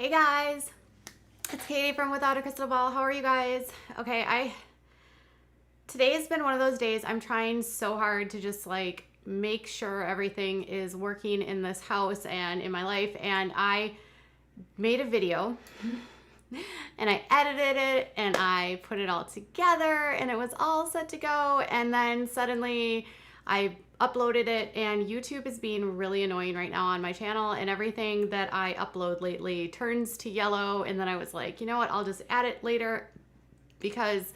Hey guys, it's Katie from Without a Crystal Ball. How are you guys? Okay, today has been one of those days I'm trying so hard to just like make sure everything is working in this house and in my life, and I made a video and I edited it and I put it all together and it was all set to go, and then suddenly I uploaded it, and YouTube is being really annoying right now on my channel, and everything that I upload lately turns to yellow. And then I was like, you know what, I'll just add it later because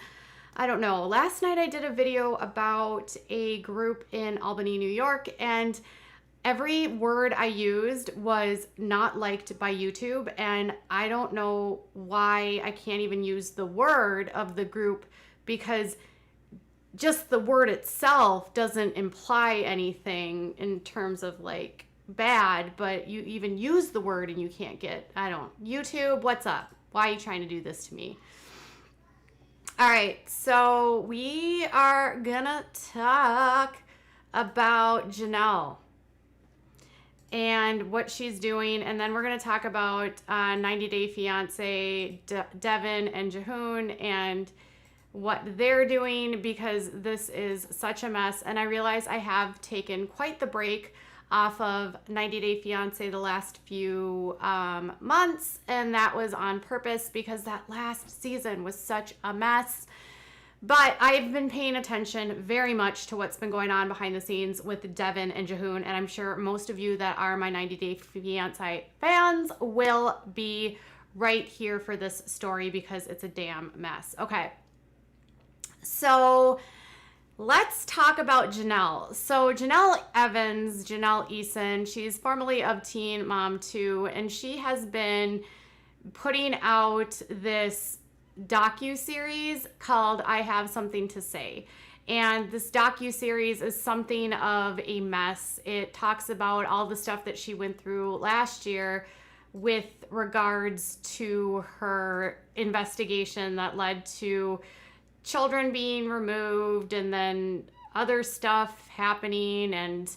I don't know. Last night I did a video about a group in Albany, New York, and every word I used was not liked by YouTube, and I don't know why I can't even use the word of the group, because just the word itself doesn't imply anything in terms of like bad, but you even use the word and you can't get, YouTube, what's up? Why are you trying to do this to me? All right, so we are gonna talk about Jenelle and what she's doing, and then we're gonna talk about 90 Day Fiance Devin and Jihoon and what they're doing, because this is such a mess. And I realize I have taken quite the break off of 90 Day Fiance the last few months, and that was on purpose because that last season was such a mess. But I've been paying attention very much to what's been going on behind the scenes with Devin and Jihoon, and I'm sure most of you that are my 90 Day Fiance fans will be right here for this story because it's a damn mess. Okay. So let's talk about Jenelle. So Jenelle Evans, Jenelle Eason, she's formerly of Teen Mom2, and she has been putting out this docu-series called I Have Something to Say. And this docu-series is something of a mess. It talks about all the stuff that she went through last year with regards to her investigation that led to children being removed and then other stuff happening. And,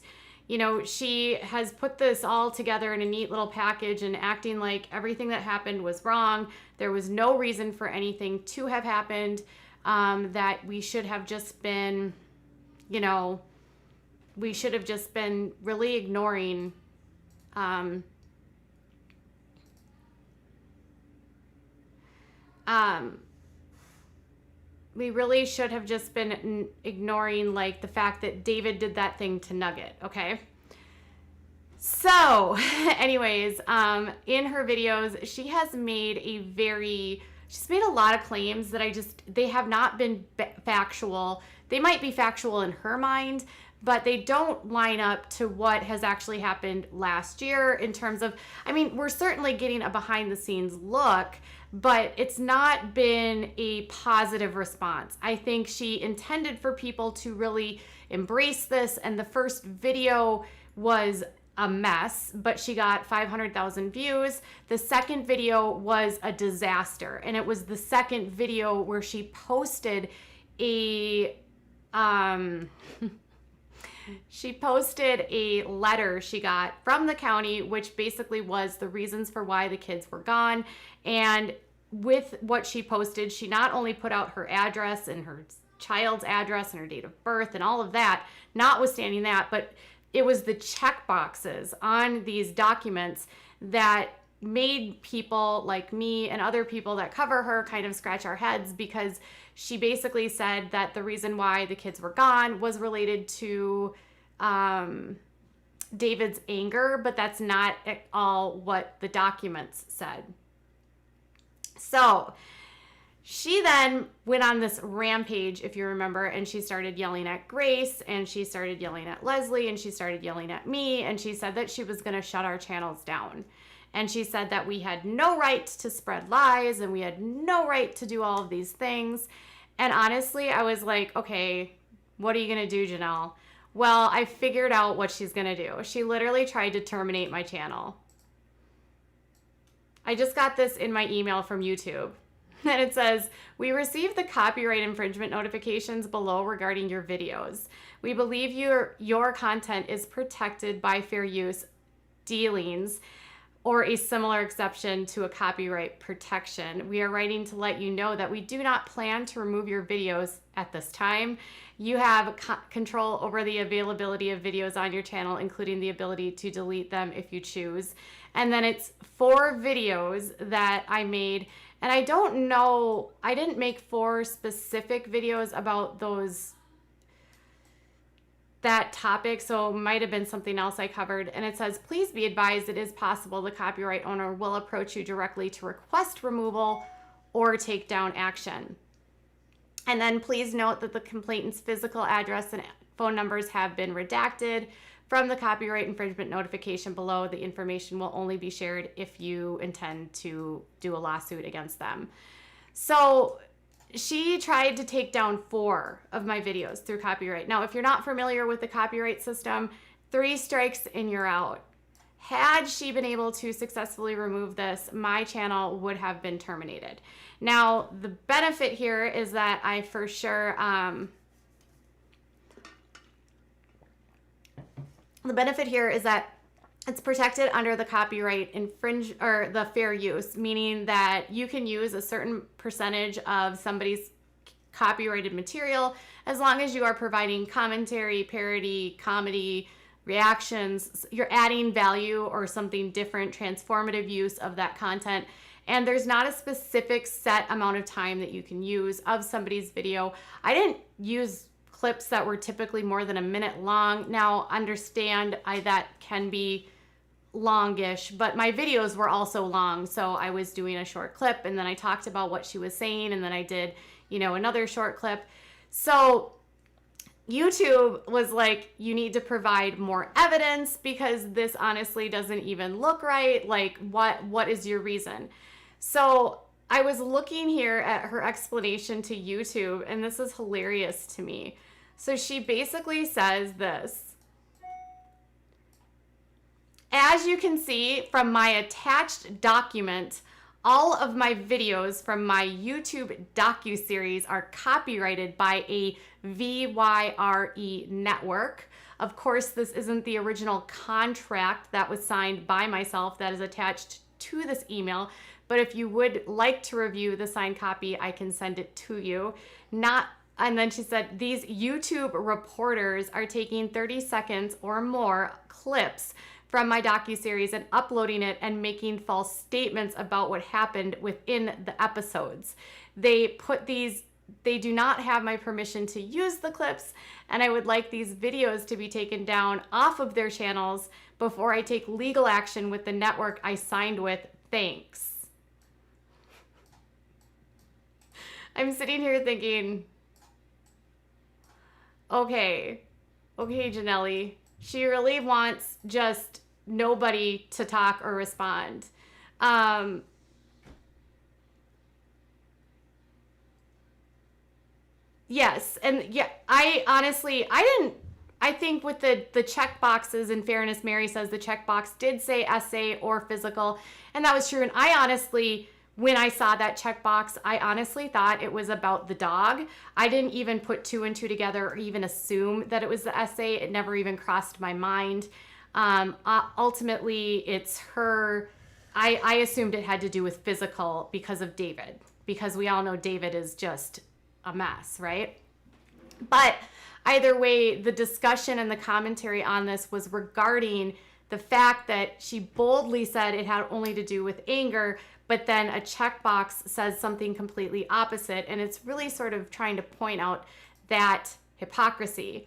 you know, she has put this all together in a neat little package and acting like everything that happened was wrong. There was no reason for anything to have happened, that we should have just been, you know, we should have just been really ignoring we really should have just been ignoring like the fact that David did that thing to Nugget, okay? So anyways, in her videos, she's made a lot of claims that they have not been factual. They might be factual in her mind, but they don't line up to what has actually happened last year in terms of, I mean, we're certainly getting a behind the scenes look, but it's not been a positive response. I think she intended for people to really embrace this, and the first video was a mess, but she got 500,000 views. The second video was a disaster, and it was the second video where she posted a she posted a letter she got from the county, which basically was the reasons for why the kids were gone. And with what she posted, she not only put out her address and her child's address and her date of birth and all of that, notwithstanding that, but it was the check boxes on these documents that made people like me and other people that cover her kind of scratch our heads, because she basically said that the reason why the kids were gone was related to David's anger, but that's not at all what the documents said. So she then went on this rampage, if you remember, and she started yelling at Grace, and she started yelling at Leslie, and she started yelling at me, and she said that she was going to shut our channels down. And she said that we had no right to spread lies and we had no right to do all of these things. And honestly, I was like, okay, what are you going to do, Jenelle? Well, I figured out what she's going to do. She literally tried to terminate my channel. I just got this in my email from YouTube. And it says, we received the copyright infringement notifications below regarding your videos. We believe your content is protected by fair use dealings or a similar exception to a copyright protection. We are writing to let you know that we do not plan to remove your videos at this time. You have control over the availability of videos on your channel, including the ability to delete them if you choose. And then it's 4 videos that I made. And I don't know, I didn't make 4 specific videos about that topic, so it might have been something else I covered. And it says, please be advised it is possible the copyright owner will approach you directly to request removal or take down action. And then please note that the complainant's physical address and phone numbers have been redacted from the copyright infringement notification below. The information will only be shared if you intend to do a lawsuit against them. So she tried to take down 4 of my videos through copyright. Now, if you're not familiar with the copyright system, 3 strikes and you're out. Had she been able to successfully remove this, my channel would have been terminated. Now, the benefit here is that I for sure, the benefit here is that it's protected under the copyright or the fair use, meaning that you can use a certain percentage of somebody's copyrighted material as long as you are providing commentary, parody, comedy, reactions. You're adding value or something different, transformative use of that content. And there's not a specific set amount of time that you can use of somebody's video. I didn't use clips that were typically more than a minute long. Now, understand that can be longish, but my videos were also long. So I was doing a short clip and then I talked about what she was saying and then I did, another short clip. So YouTube was like, you need to provide more evidence because this honestly doesn't even look right. Like, what is your reason? So I was looking here at her explanation to YouTube, and this is hilarious to me. So she basically says this: as you can see from my attached document, all of my videos from my YouTube docuseries are copyrighted by a VYRE network. Of course, this isn't the original contract that was signed by myself that is attached to this email, but if you would like to review the signed copy, I can send it to you. And then she said, these YouTube reporters are taking 30 seconds or more clips from my docuseries and uploading it and making false statements about what happened within the episodes. They do not have my permission to use the clips, and I would like these videos to be taken down off of their channels before I take legal action with the network I signed with. Thanks. I'm sitting here thinking, okay, Jenelle, she really wants just nobody to talk or respond. Yes, and yeah, I think with the check boxes, in fairness, Mary says the checkbox did say essay or physical, and that was true. And I honestly, when I saw that checkbox, I honestly thought it was about the dog. I didn't even put 2 and 2 together or even assume that it was the essay. It never even crossed my mind. Ultimately, it's her. I assumed it had to do with physical because of David, because we all know David is just a mess, right? But either way, the discussion and the commentary on this was regarding the fact that she boldly said it had only to do with anger, but then a checkbox says something completely opposite. And it's really sort of trying to point out that hypocrisy.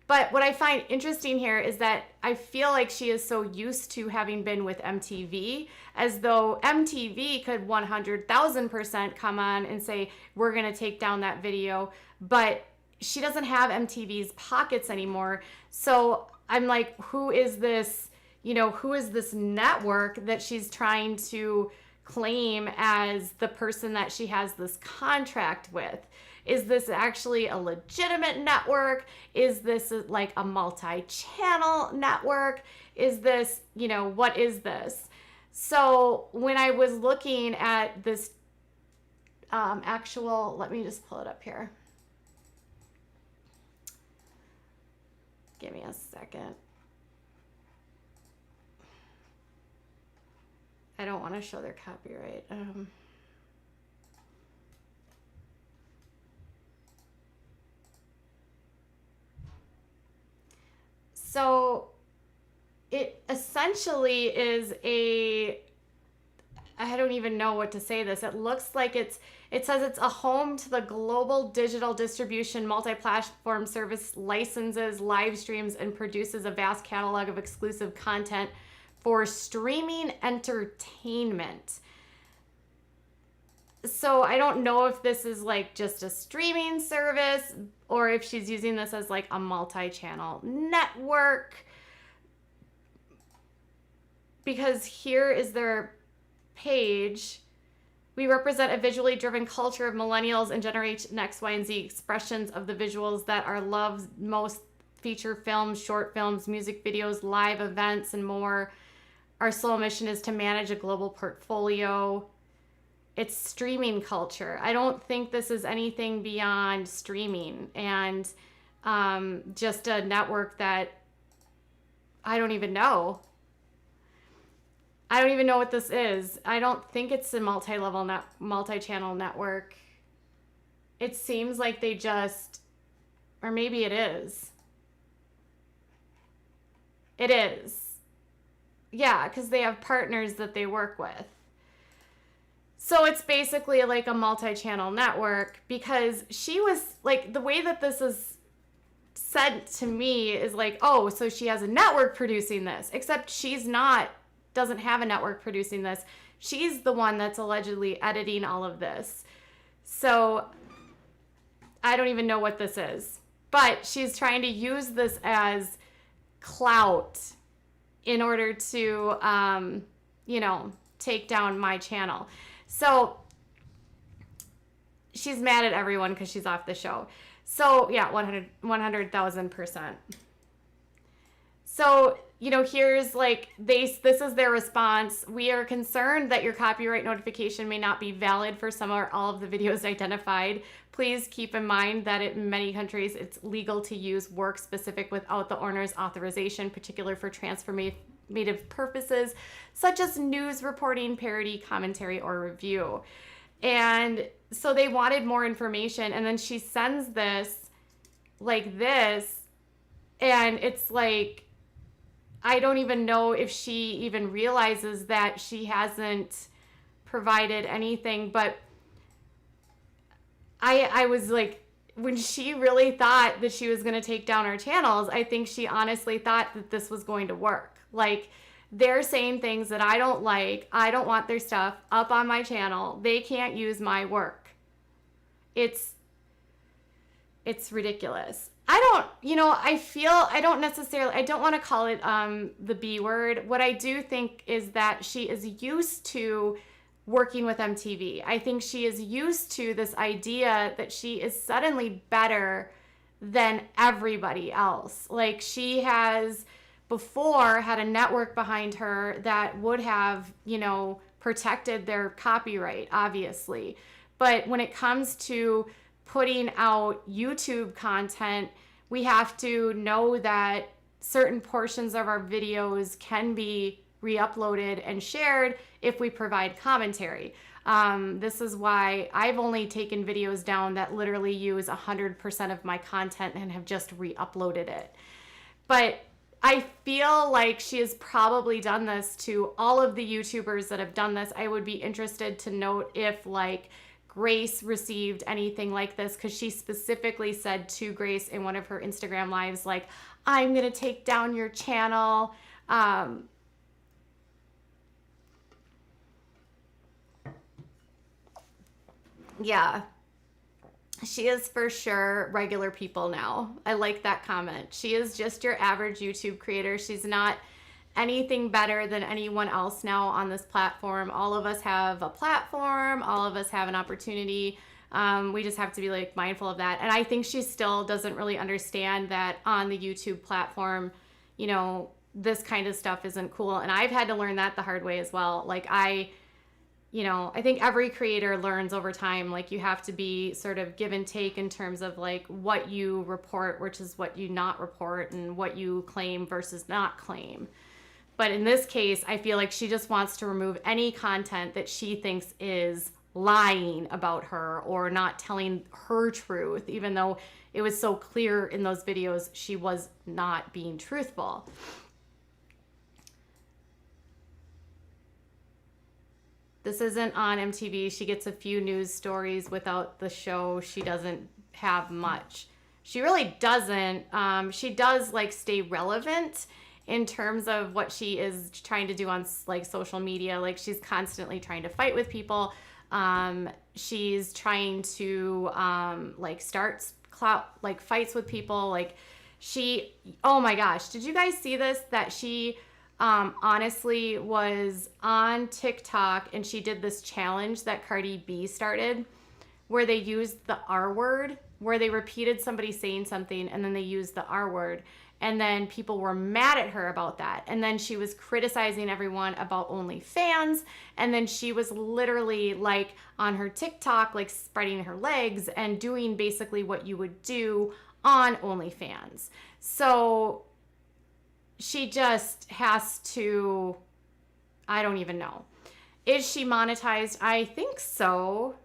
But what I find interesting here is that I feel like she is so used to having been with MTV, as though MTV could 100,000% come on and say, we're going to take down that video. But she doesn't have MTV's pockets anymore. So I'm like, who is this network that she's trying to claim as the person that she has this contract with? Is this actually a legitimate network? Is this like a multi-channel network? Is this, what is this? So when I was looking at this let me just pull it up here. Give me a second. I don't want to show their copyright. So it essentially is I don't even know what to say this. It looks like it says it's a home to the global digital distribution multi-platform service, licenses, live streams, and produces a vast catalog of exclusive content for streaming entertainment. So I don't know if this is like just a streaming service or if she's using this as like a multi-channel network. Because here is their page. We represent a visually driven culture of millennials and Generation X, Y, and Z expressions of the visuals that are loved most. Feature films, short films, music videos, live events, and more. Our sole mission is to manage a global portfolio. It's streaming culture. I don't think this is anything beyond streaming and just a network that I don't even know. I don't even know what this is. I don't think it's a multi-channel network. It seems like they just, or maybe it is. It is. Yeah, because they have partners that they work with. So it's basically like a multi-channel network because she was like, the way that this is said to me is like, oh, so she has a network producing this, except doesn't have a network producing this. She's the one that's allegedly editing all of this. So I don't even know what this is, but she's trying to use this as clout in order to, take down my channel. So she's mad at everyone because she's off the show. So yeah, 100,000%. So, here's like, this is their response. We are concerned that your copyright notification may not be valid for some or all of the videos identified. Please keep in mind that in many countries, it's legal to use work specific without the owner's authorization, particularly for transformative purposes, such as news reporting, parody, commentary, or review. And so they wanted more information. And then she sends this like this, and it's like, I don't even know if she even realizes that she hasn't provided anything, but I was like, when she really thought that she was going to take down our channels, I think she honestly thought that this was going to work. Like, they're saying things that I don't like. I don't want their stuff up on my channel. They can't use my work. It's ridiculous. I don't want to call it the B word. What I do think is that she is used to working with MTV. I think she is used to this idea that she is suddenly better than everybody else. Like, she has before had a network behind her that would have, protected their copyright, obviously. But when it comes to putting out YouTube content, we have to know that certain portions of our videos can be re-uploaded and shared if we provide commentary. This is why I've only taken videos down that literally use 100% of my content and have just re-uploaded it. But I feel like she has probably done this to all of the YouTubers that have done this. I would be interested to note if like Grace received anything like this, because she specifically said to Grace in one of her Instagram lives, like, I'm going to take down your channel. Yeah, she is for sure regular people now. I like that comment. She is just your average YouTube creator. She's not anything better than anyone else now on this platform. All of us have a platform. All of us have an opportunity. We just have to be like mindful of that. And I think she still doesn't really understand that on the YouTube platform, this kind of stuff isn't cool. And I've had to learn that the hard way as well. Like I think every creator learns over time. Like, you have to be sort of give and take in terms of like what you report, which is what you not report, and what you claim versus not claim. But in this case, I feel like she just wants to remove any content that she thinks is lying about her or not telling her truth, even though it was so clear in those videos she was not being truthful. This isn't on MTV. She gets a few news stories. Without the show, she doesn't have much. She really doesn't. She does like stay relevant in terms of what she is trying to do on like social media. Like she's constantly trying to fight with people. She's trying to like start like fights with people. Like she, oh my gosh, did you guys see this? That she honestly was on TikTok and she did this challenge that Cardi B started where they used the R word, where they repeated somebody saying something and then they used the R word. And then people were mad at her about that. And then she was criticizing everyone about OnlyFans. And then she was literally like on her TikTok, like spreading her legs and doing basically what you would do on OnlyFans. So she just has to, I don't even know. Is she monetized? I think so.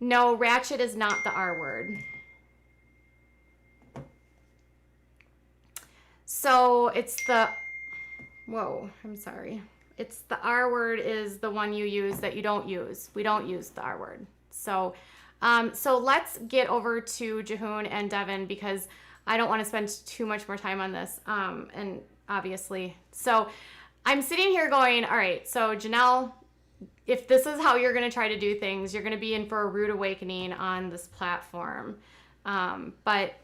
No, ratchet is not the R word. So it's the, whoa, I'm sorry. It's the R word is the one you use that you don't use. We don't use the R word. So let's get over to Jihoon and Devin because I don't want to spend too much more time on this. And obviously, so I'm sitting here going, all right, so Jenelle, if this is how you're going to try to do things, you're going to be in for a rude awakening on this platform. But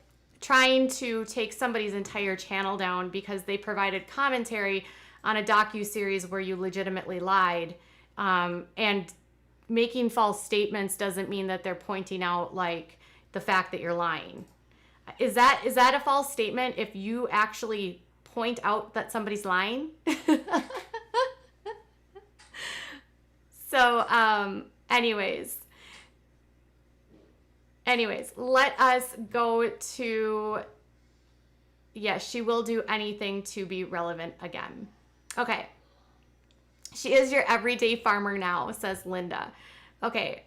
trying to take somebody's entire channel down because they provided commentary on a docuseries where you legitimately lied, and making false statements doesn't mean that they're pointing out like the fact that you're lying. Is that a false statement if you actually point out that somebody's lying? So anyways, let us go to, yes, she will do anything to be relevant again. Okay. She is your everyday farmer now, says Linda. Okay.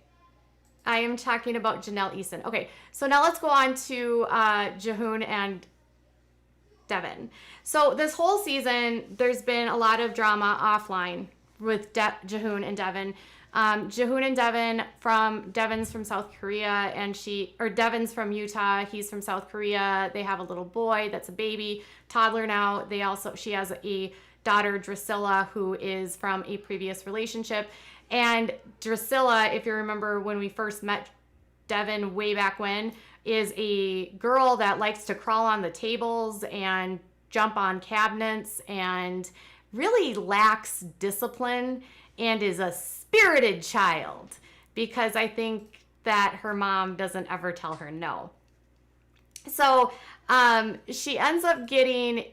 I am talking about Jenelle Eason. Okay. So now let's go on to Jihoon and Devin. So this whole season, there's been a lot of drama offline with Jihoon and Devin. Jihoon and Devin Devin's from South Korea and Devin's from Utah. He's from South Korea. They have a little boy that's a baby, toddler now. She has a daughter, Drusilla, who is from a previous relationship. And Drusilla, if you remember when we first met Devin way back when, is a girl that likes to crawl on the tables and jump on cabinets and really lacks discipline and is a spirited child because I think that her mom doesn't ever tell her no. So she ends up getting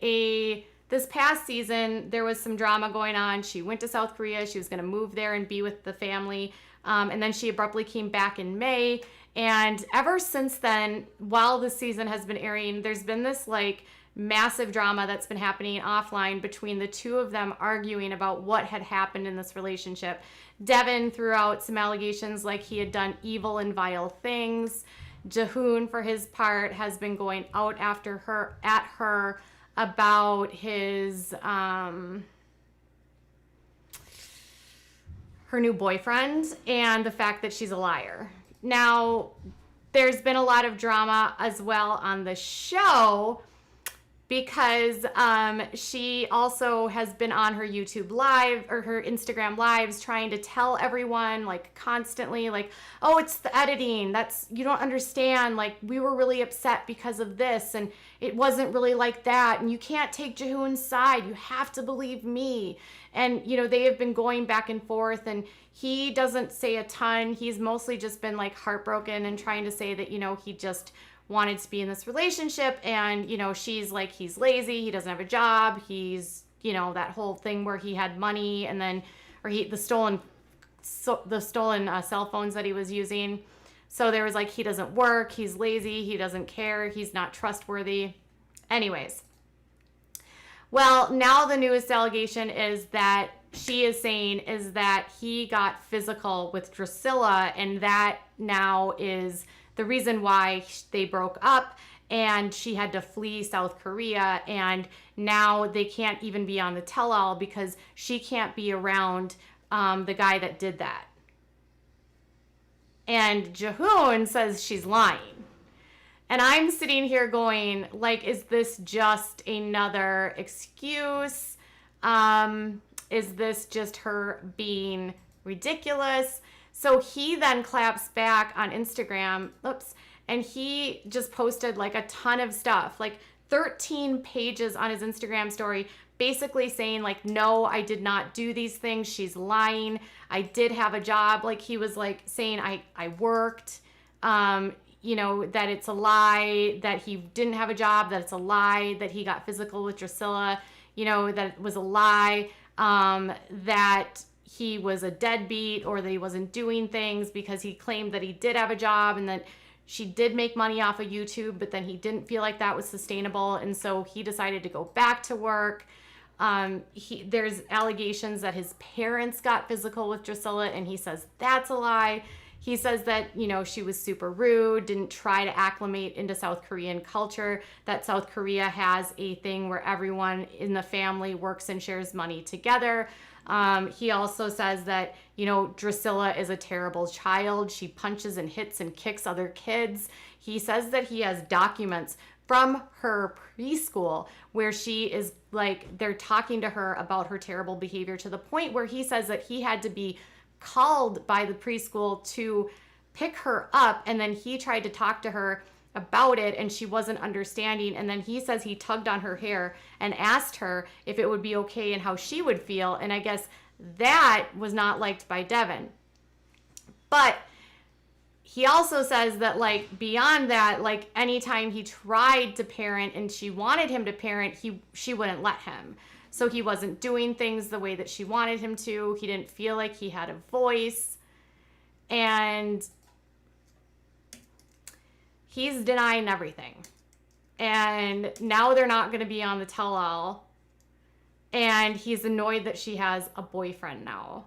this past season, there was some drama going on. She went to South Korea. She was going to move there and be with the family. And then she abruptly came back in May. And ever since then, while this season has been airing, there's been this like massive drama that's been happening offline between the two of them arguing about what had happened in this relationship. Devin threw out some allegations like he had done evil and vile things. Jihoon, for his part, has been going out after her about his her new boyfriend and the fact that she's a liar. Now, there's been a lot of drama as well on the show because she also has been on her YouTube live or her Instagram lives trying to tell everyone like constantly like, oh, it's the editing. You don't understand. Like we were really upset because of this and it wasn't really like that. And you can't take Jihoon's side. You have to believe me. And, they have been going back and forth and he doesn't say a ton. He's mostly just been like heartbroken and trying to say that, he just wanted to be in this relationship and she's like he's lazy, he doesn't have a job, he's that whole thing where he had money and then the stolen cell phones that he was using. So there was like he doesn't work, he's lazy, he doesn't care, he's not trustworthy. Anyways, Well, now the newest allegation is that she is saying is that he got physical with Drusilla, and that now is the reason why they broke up, and she had to flee South Korea, and now they can't even be on the tell-all because she can't be around the guy that did that. And Jihoon says she's lying. And I'm sitting here going, like, is this just another excuse? Is this just her being ridiculous? So he then claps back on Instagram, and he just posted like a ton of stuff, like 13 pages on his Instagram story, basically saying like, no, I did not do these things. She's lying. I did have a job. Like he was like saying I worked, you know, that it's a lie, that he didn't have a job, that it's a lie, that he got physical with Drusilla, you know, that it was a lie, that he was a deadbeat or that he wasn't doing things because he claimed that he did have a job and that she did make money off of YouTube, but then he didn't feel like that was sustainable. And so he decided to go back to work. There's allegations that his parents got physical with Drusilla, and he says that's a lie. He says that, you know, she was super rude, didn't try to acclimate into South Korean culture, that South Korea has a thing where everyone in the family works and shares money together. He also says that, you know, Drusilla is a terrible child. She punches and hits and kicks other kids. He says that he has documents from her preschool where she is like, they're talking to her about her terrible behavior to the point where he says that he had to be called by the preschool to pick her up, and then he tried to talk to her about it and she wasn't understanding, and then he says he tugged on her hair and asked her if it would be okay and how she would feel, and I guess that was not liked by Devin. But he also says that, like, beyond that, like, anytime he tried to parent and she wanted him to parent, she wouldn't let him. So he wasn't doing things the way that she wanted him to. He didn't feel like he had a voice. And he's denying everything. And now they're not going to be on the tell-all. And he's annoyed that she has a boyfriend now.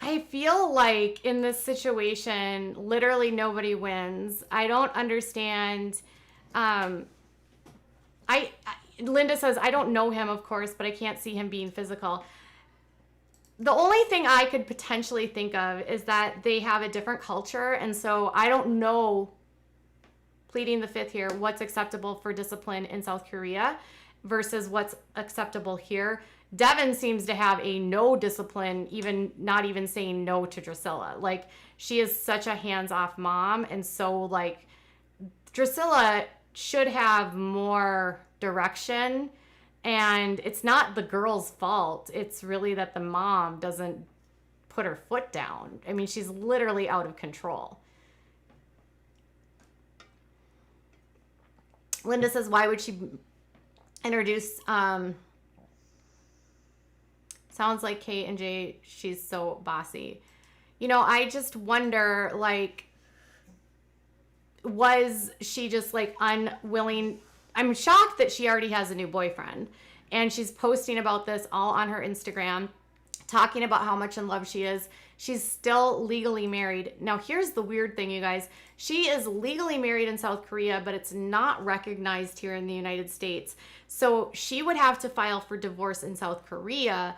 I feel like in this situation, literally nobody wins. I don't understand. Linda says, I don't know him, of course, but I can't see him being physical. The only thing I could potentially think of is that they have a different culture. And so I don't know, pleading the fifth here, what's acceptable for discipline in South Korea versus what's acceptable here. Devin seems to have a no discipline, even not even saying no to Drusilla. Like, she is such a hands-off mom, and so, like, Drusilla should have more direction, and it's not the girl's fault. It's really that the mom doesn't put her foot down. I mean, she's literally out of control. Linda says, why would she introduce... Sounds like Kate and Jay, she's so bossy. You know, I just wonder, like, was she just, like, unwilling? I'm shocked that she already has a new boyfriend. And she's posting about this all on her Instagram, talking about how much in love she is. She's still legally married. Now, here's the weird thing, you guys. She is legally married in South Korea, but it's not recognized here in the United States. So she would have to file for divorce in South Korea.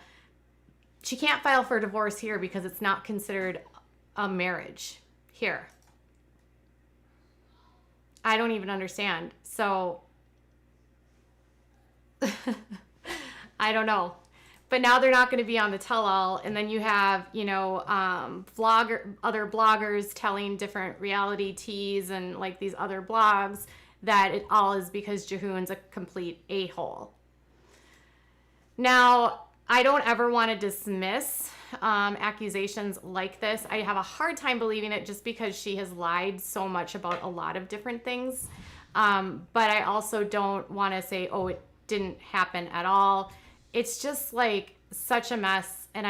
She can't file for divorce here because it's not considered a marriage here. I don't even understand. So, I don't know. But now they're not going to be on the tell-all. And then you have, you know, other bloggers telling different reality teas and, like, these other blogs that it all is because Jihoon's a complete a-hole. Now, I don't ever want to dismiss accusations like this. I have a hard time believing it just because she has lied so much about a lot of different things. But I also don't want to say, oh, it didn't happen at all. It's just like such a mess. And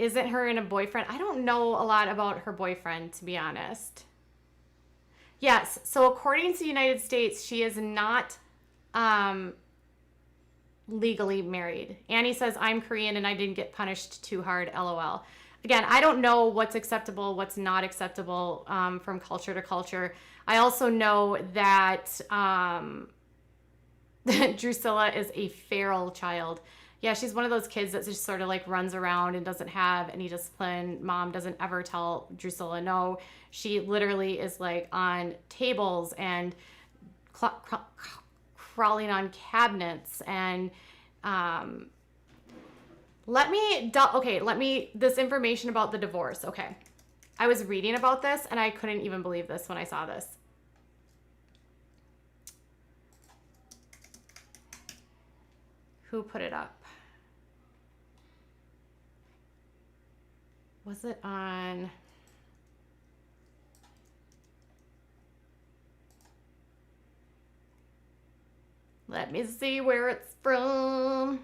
isn't her and a boyfriend? I don't know a lot about her boyfriend, to be honest. Yes, so according to the United States, she is not legally married. Annie says, I'm Korean and I didn't get punished too hard, LOL. Again, I don't know what's acceptable, what's not acceptable from culture to culture. I also know that Drusilla is a feral child. Yeah, she's one of those kids that just sort of like runs around and doesn't have any discipline. Mom doesn't ever tell Drusilla no. She literally is like on tables and crawling on cabinets. And this information about the divorce. Okay. I was reading about this and I couldn't even believe this when I saw this. Who put it up? Was it on? Let me see where it's from.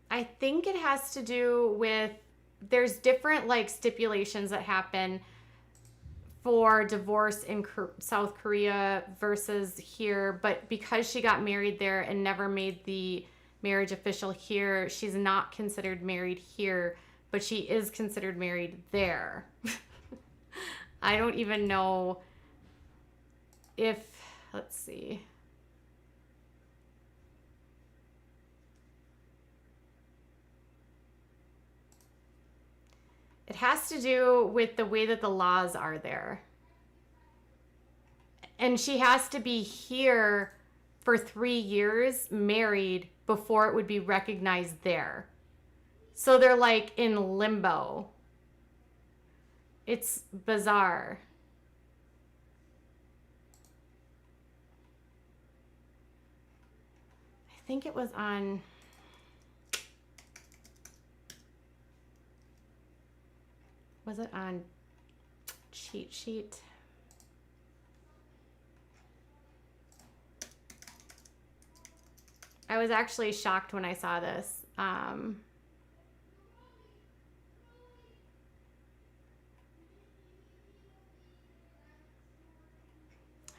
I think it has to do with, there's different like stipulations that happen for divorce in South Korea versus here, but because she got married there and never made the marriage official here, she's not considered married here, but she is considered married there. I don't even know if, let's see. It has to do with the way that the laws are there. And she has to be here for 3 years, married, before it would be recognized there. So they're like in limbo. It's bizarre. I think it was on... Was it on cheat sheet? I was actually shocked when I saw this. I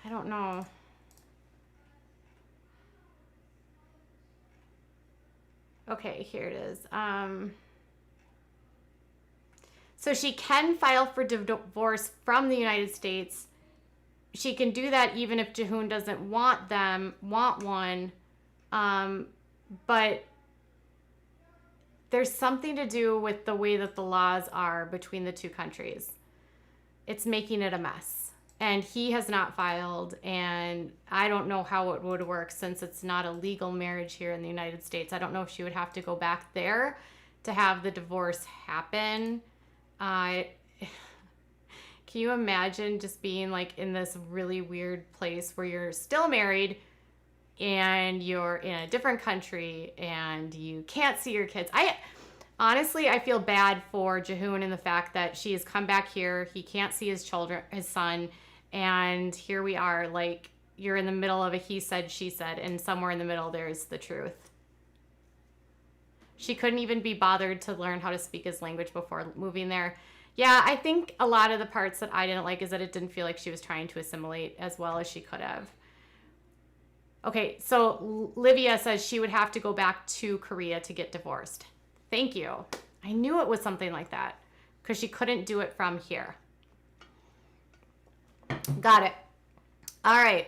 don't know. Okay, here it is. So she can file for divorce from the United States. She can do that even if Jihoon doesn't want one. But there's something to do with the way that the laws are between the two countries. It's making it a mess. And he has not filed, and I don't know how it would work since it's not a legal marriage here in the United States. I don't know if she would have to go back there to have the divorce happen. Can you imagine just being like in this really weird place where you're still married and you're in a different country and you can't see your kids? Honestly, I feel bad for Jihoon in the fact that she has come back here. He can't see his children, his son. And here we are, like, you're in the middle of a he said, she said, and somewhere in the middle there's the truth. She couldn't even be bothered to learn how to speak his language before moving there. Yeah, I think a lot of the parts that I didn't like is that it didn't feel like she was trying to assimilate as well as she could have. Okay, so Livia says she would have to go back to Korea to get divorced. Thank you. I knew it was something like that because she couldn't do it from here. Got it. All right.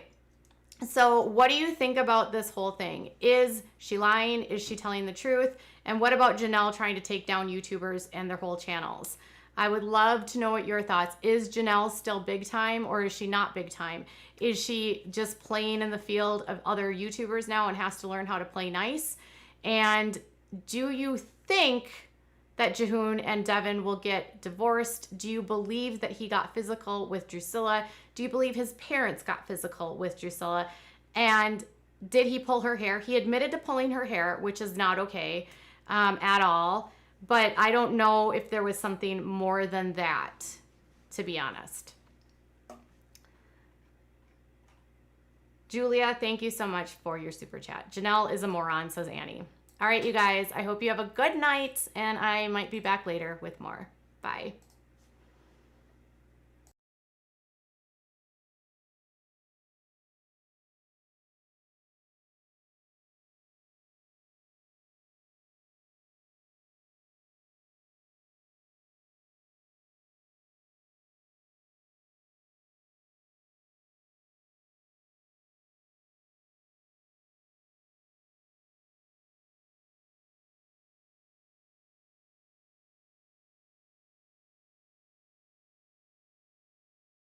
So what do you think about this whole thing? Is she lying? Is she telling the truth? And what about Jenelle trying to take down YouTubers and their whole channels? I would love to know what your thoughts. Is Jenelle still big time or is she not big time? Is she just playing in the field of other YouTubers now and has to learn how to play nice? And do you think that Jihoon and Devin will get divorced? Do you believe that he got physical with Drusilla? Do you believe his parents got physical with Drusilla? And did he pull her hair? He admitted to pulling her hair, which is not okay at all. But I don't know if there was something more than that, to be honest. Julia, thank you so much for your super chat. Jenelle is a moron, says Annie. All right, you guys, I hope you have a good night, and I might be back later with more. Bye.